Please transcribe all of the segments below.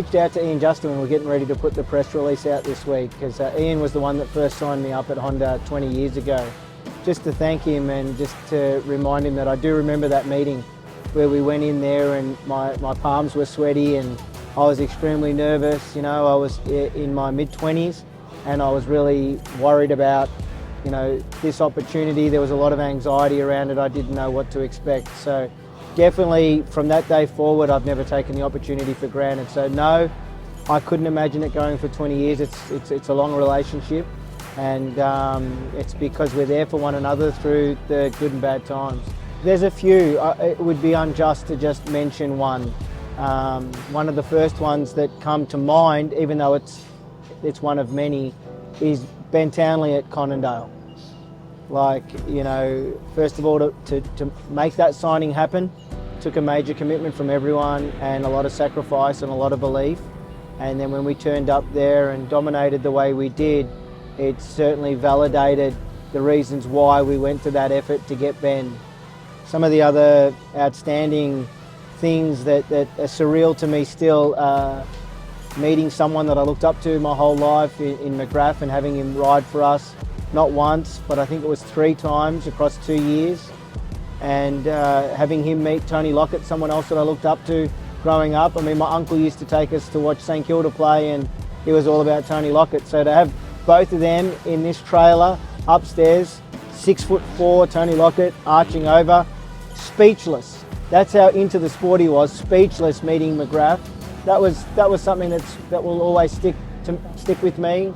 reached out to Ian Justin when we were getting ready to put the press release out this week, because Ian was the one that first signed me up at Honda 20 years ago, just to thank him and just to remind him that I do remember that meeting where we went in there and my palms were sweaty and I was extremely nervous. You know, I was in my mid-20s and I was really worried about, you know, this opportunity. There was a lot of anxiety around it. I didn't know what to expect. So definitely from that day forward, I've never taken the opportunity for granted. So no, I couldn't imagine it going for 20 years. It's a long relationship, and it's because we're there for one another through the good and bad times. There's a few. It would be unjust to just mention one. One of the first ones that come to mind, even though it's one of many, is Ben Townley at Conondale. Like, you know, first of all, to make that signing happen took a major commitment from everyone and a lot of sacrifice and a lot of belief. And then when we turned up there and dominated the way we did, it certainly validated the reasons why we went to that effort to get Ben. Some of the other outstanding things that are surreal to me still, meeting someone that I looked up to my whole life in McGrath and having him ride for us, not once, but I think it was 3 times across 2 years. And having him meet Tony Lockett, someone else that I looked up to growing up. I mean, my uncle used to take us to watch St Kilda play and he was all about Tony Lockett. So to have both of them in this trailer upstairs, 6'4", Tony Lockett arching over, speechless. That's how into the sport he was, speechless meeting McGrath. That was something that will always stick with me.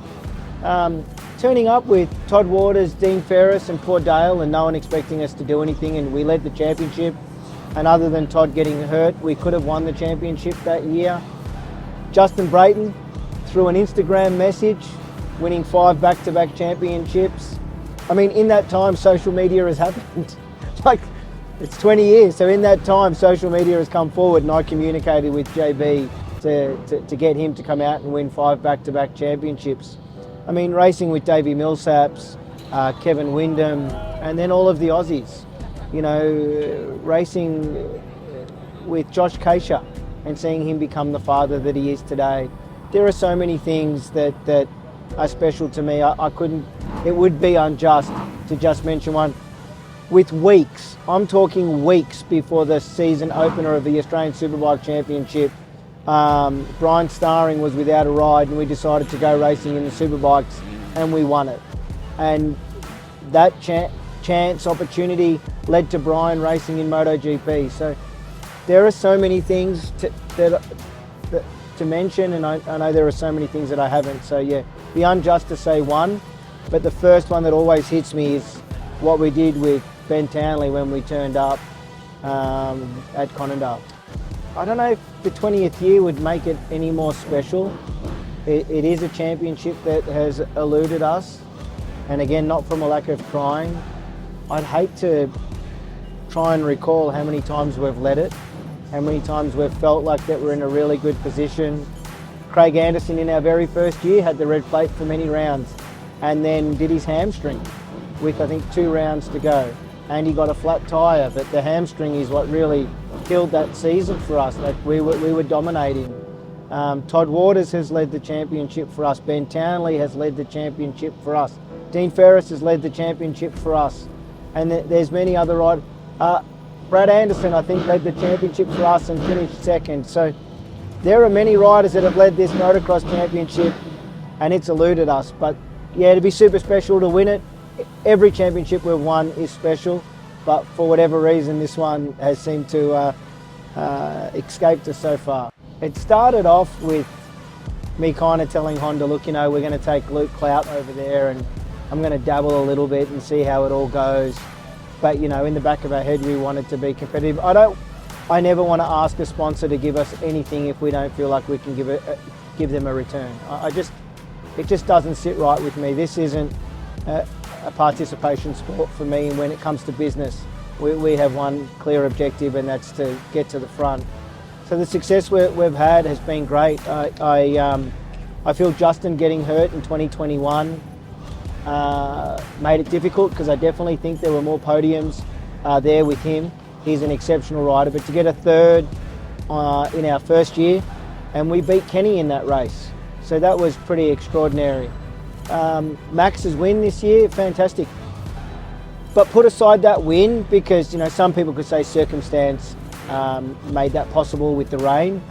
Turning up with Todd Waters, Dean Ferris and poor Dale and no one expecting us to do anything, and we led the championship, and other than Todd getting hurt, we could have won the championship that year. Justin Brayton, through an Instagram message, winning 5 back-to-back championships. I mean, in that time, social media has happened. Like, it's 20 years, so in that time, social media has come forward, and I communicated with JB to get him to come out and win 5 back-to-back championships. I mean, racing with Davey Millsaps, Kevin Windham, and then all of the Aussies. You know, racing with Josh Keisha and seeing him become the father that he is today. There are so many things that are special to me. I couldn't, it would be unjust to just mention one. With weeks, I'm talking weeks before the season opener of the Australian Superbike Championship, Brian Starring was without a ride and we decided to go racing in the Superbikes and we won it. And that chance opportunity led to Brian racing in MotoGP. So there are so many things to mention, and I know there are so many things that I haven't. So yeah, be unjust to say one, but the first one that always hits me is what we did with Ben Townley when we turned up at Conondale. I don't know if the 20th year would make it any more special. It is a championship that has eluded us, and again, not from a lack of trying. I'd hate to try and recall how many times we've led it, how many times we've felt like that we're in a really good position. Craig Anderson in our very first year had the red plate for many rounds and then did his hamstring with I think 2 rounds to go, and he got a flat tyre, but the hamstring is what really killed that season for us. Like we were dominating. Todd Waters has led the championship for us. Ben Townley has led the championship for us. Dean Ferris has led the championship for us. And there's many other riders. Brad Anderson, I think, led the championship for us and finished second. So there are many riders that have led this motocross championship and it's eluded us. But yeah, to be super special to win it, every championship we've won is special. But for whatever reason, this one has seemed to escaped us so far. It started off with me kind of telling Honda, look, you know, we're going to take Luke Clout over there and I'm going to dabble a little bit and see how it all goes. But, you know, in the back of our head, we wanted to be competitive. I never want to ask a sponsor to give us anything if we don't feel like we can give them a return. It just doesn't sit right with me. This isn't a participation sport for me, and when it comes to business, we have one clear objective, and that's to get to the front. So the success we've had has been great. I feel Justin getting hurt in 2021 made it difficult, because I definitely think there were more podiums there with him. He's an exceptional rider, but to get a third in our first year and we beat Kenny in that race. So that was pretty extraordinary. Max's win this year, fantastic. But put aside that win, because some people could say circumstance made that possible with the rain.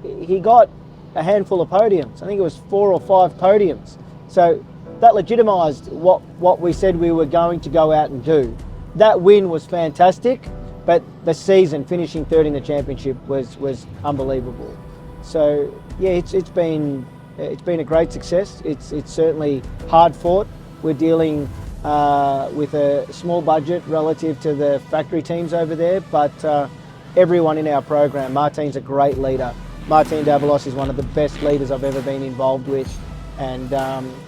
He got a handful of podiums. I think it was 4 or 5 podiums. So that legitimised what we said we were going to go out and do. That win was fantastic, but the season, finishing third in the championship, was unbelievable. So yeah, it's been a great success. It's certainly hard fought. We're dealing with a small budget relative to the factory teams over there, but everyone in our program, Martin's a great leader. Martin Davalos is one of the best leaders I've ever been involved with, and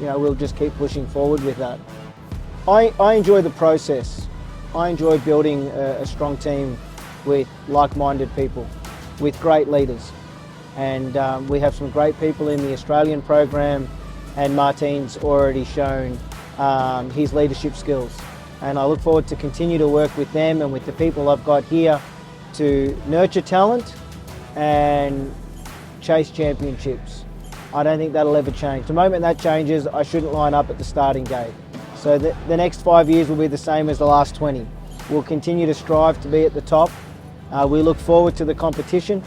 we'll just keep pushing forward with that. I enjoy the process. I enjoy building a strong team with like-minded people, with great leaders, and we have some great people in the Australian program, and Martin's already shown his leadership skills, and I look forward to continue to work with them and with the people I've got here to nurture talent and chase championships. I don't think that'll ever change. The moment that changes, I shouldn't line up at the starting gate. So the next 5 years will be the same as the last 20. We'll continue to strive to be at the top. We look forward to the competition.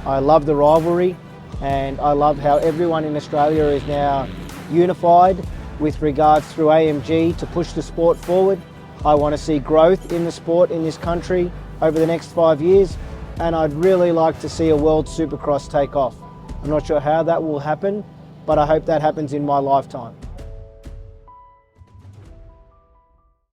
I love the rivalry, and I love how everyone in Australia is now unified with regards through AMG to push the sport forward. I want to see growth in the sport in this country over the next 5 years, and I'd really like to see a world supercross take off. I'm not sure how that will happen, but I hope that happens in my lifetime.